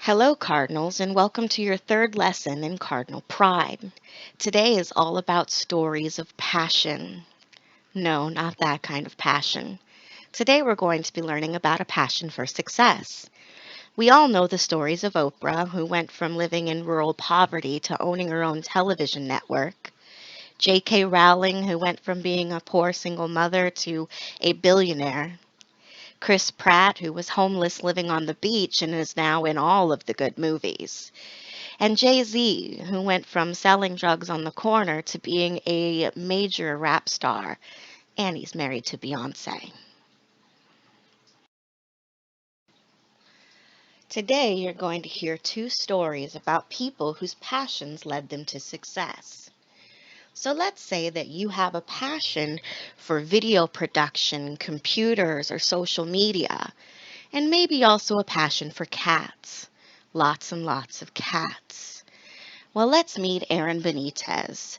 Hello, Cardinals, and welcome to your third lesson in Cardinal Pride. Today is all about stories of passion. No, not that kind of passion. Today we're going to be learning about a passion for success. We all know the stories of Oprah, who went from living in rural poverty to owning her own television network. J.K. Rowling, who went from being a poor single mother to a billionaire. Chris Pratt, who was homeless living on the beach and is now in all of the good movies. And Jay-Z, who went from selling drugs on the corner to being a major rap star, and he's married to Beyonce. Today, you're going to hear two stories about people whose passions led them to success. So let's say that you have a passion for video production, computers, or social media, and maybe also a passion for cats. Lots and lots of cats. Well, let's meet Aaron Benitez.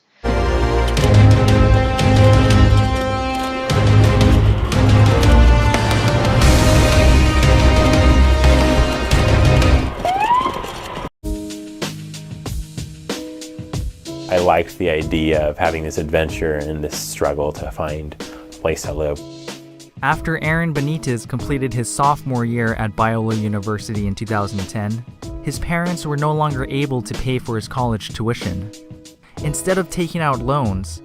I liked the idea of having this adventure and this struggle to find a place to live. After Aaron Benitez completed his sophomore year at Biola University in 2010, his parents were no longer able to pay for his college tuition. Instead of taking out loans,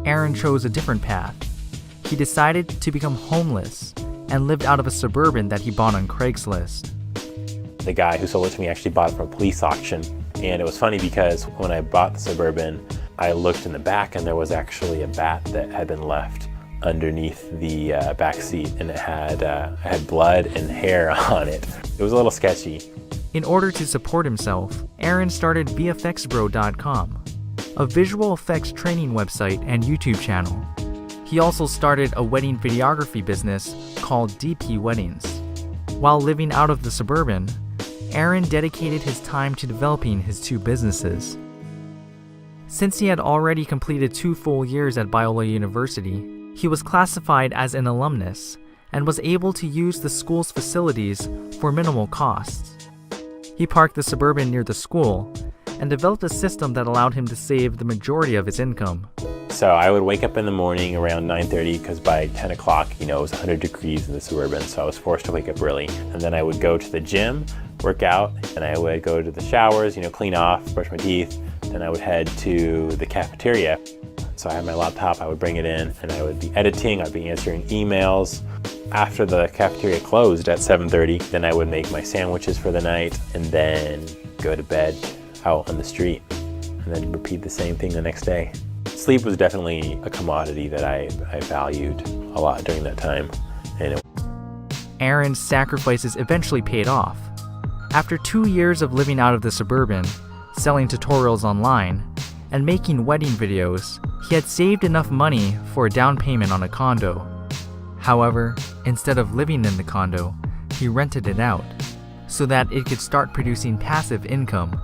Aaron chose a different path. He decided to become homeless and lived out of a Suburban that he bought on Craigslist. The guy who sold it to me actually bought it from a police auction. And it was funny because when I bought the Suburban, I looked in the back and there was actually a bat that had been left underneath the back seat, and it had blood and hair on it. It was a little sketchy. In order to support himself, Aaron started VFXBro.com, a visual effects training website and YouTube channel. He also started a wedding videography business called DP Weddings. While living out of the Suburban, Aaron dedicated his time to developing his two businesses. Since he had already completed 2 full years at Biola University, he was classified as an alumnus and was able to use the school's facilities for minimal costs. He parked the Suburban near the school and developed a system that allowed him to save the majority of his income. So I would wake up in the morning around 9:30 because by 10 o'clock, it was 100 degrees in the Suburban, so I was forced to wake up early. And then I would go to the gym, work out, and I would go to the showers, clean off, brush my teeth. Then I would head to the cafeteria. So I had my laptop, I would bring it in, and I would be editing, I'd be answering emails. After the cafeteria closed at 7:30, then I would make my sandwiches for the night and then go to bed out on the street and then repeat the same thing the next day. Sleep was definitely a commodity that I valued a lot during that time. Aaron's sacrifices eventually paid off. After 2 years of living out of the Suburban, selling tutorials online, and making wedding videos, he had saved enough money for a down payment on a condo. However, instead of living in the condo, he rented it out so that it could start producing passive income.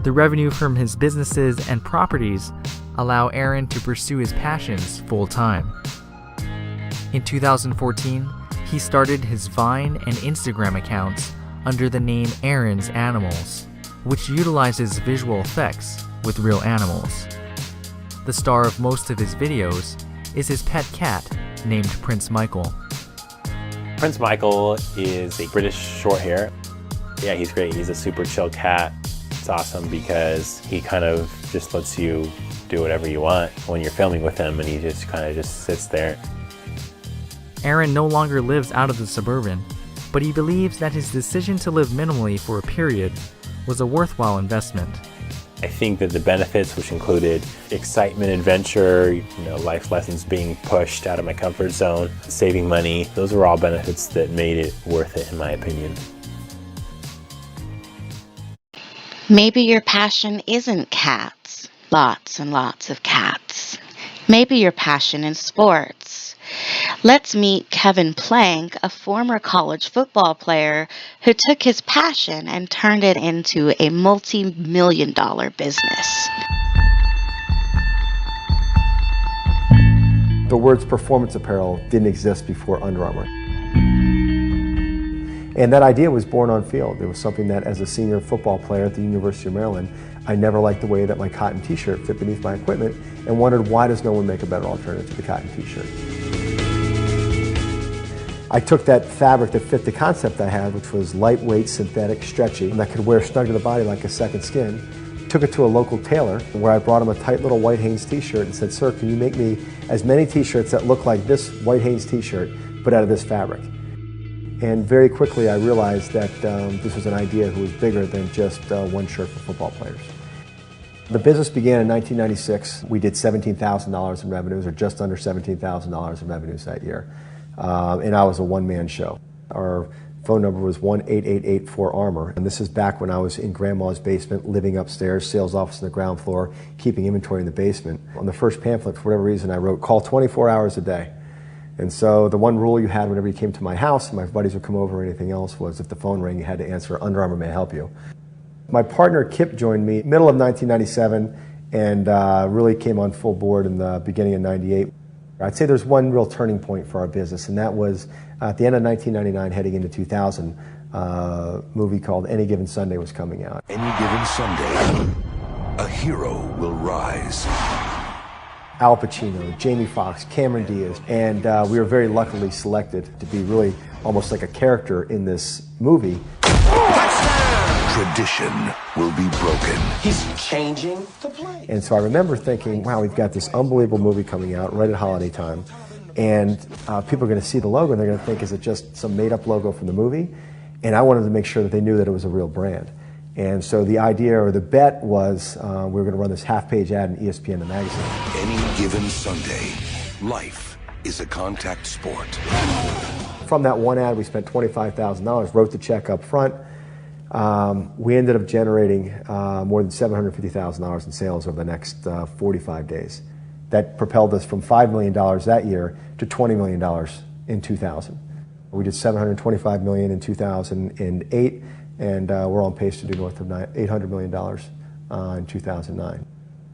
The revenue from his businesses and properties allow Aaron to pursue his passions full-time. In 2014, he started his Vine and Instagram accounts under the name Aaron's Animals, which utilizes visual effects with real animals. The star of most of his videos is his pet cat named Prince Michael. Prince Michael is a British shorthair. Yeah, he's great. He's a super chill cat. It's awesome because he kind of just lets you do whatever you want when you're filming with him, and he just kind of just sits there. Aaron no longer lives out of the Suburban, but he believes that his decision to live minimally for a period was a worthwhile investment. I think that the benefits, which included excitement, adventure, life lessons, being pushed out of my comfort zone, saving money, those were all benefits that made it worth it, in my opinion. Maybe your passion isn't cats, lots and lots of cats. Maybe your passion is sports. Let's meet Kevin Plank, a former college football player who took his passion and turned it into a multi-million-dollar business. The words performance apparel didn't exist before Under Armour. And that idea was born on field. It was something that, as a senior football player at the University of Maryland, I never liked the way that my cotton t-shirt fit beneath my equipment and wondered, why does no one make a better alternative to the cotton t-shirt? I took that fabric that fit the concept I had, which was lightweight, synthetic, stretchy, and that could wear snug to the body like a second skin, took it to a local tailor where I brought him a tight little White Hanes t-shirt and said, "Sir, can you make me as many t-shirts that look like this White Hanes t-shirt, but out of this fabric?" And very quickly I realized that this was an idea that was bigger than just one shirt for football players. The business began in 1996. We did $17,000 in revenues, or just under $17,000 in revenues that year. And I was a one-man show. Our phone number was 1-8884-ARMOR, and this is back when I was in Grandma's basement, living upstairs, sales office on the ground floor, keeping inventory in the basement. On the first pamphlet, for whatever reason, I wrote, "Call 24 hours a day." And so the one rule you had whenever you came to my house, and my buddies would come over or anything else, was if the phone rang, you had to answer, "Under Armour, may I help you?" My partner Kip joined me middle of 1997 and really came on full board in the beginning of 98. I'd say there's one real turning point for our business, and that was at the end of 1999, heading into 2000, a movie called Any Given Sunday was coming out. Any given Sunday, a hero will rise. Al Pacino, Jamie Foxx, Cameron Diaz, and we were very luckily selected to be really almost like a character in this movie. Tradition will be broken. He's changing the play. And so I remember thinking, wow, we've got this unbelievable movie coming out right at holiday time, and people are going to see the logo and they're going to think, is it just some made-up logo from the movie? And I wanted to make sure that they knew that it was a real brand. And so the idea, or the bet, was we were going to run this half-page ad in ESPN, the magazine. Any given Sunday, life is a contact sport. From that one ad, we spent $25,000, wrote the check up front. We ended up generating more than $750,000 in sales over the next 45 days. That propelled us from $5 million that year to $20 million in 2000. We did $725 million in 2008, and we're on pace to do north of $800 million in 2009.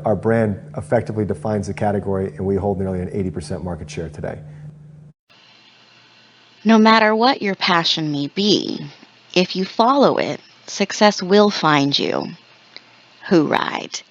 Our brand effectively defines the category, and we hold nearly an 80% market share today. No matter what your passion may be, if you follow it, success will find you. Who ride?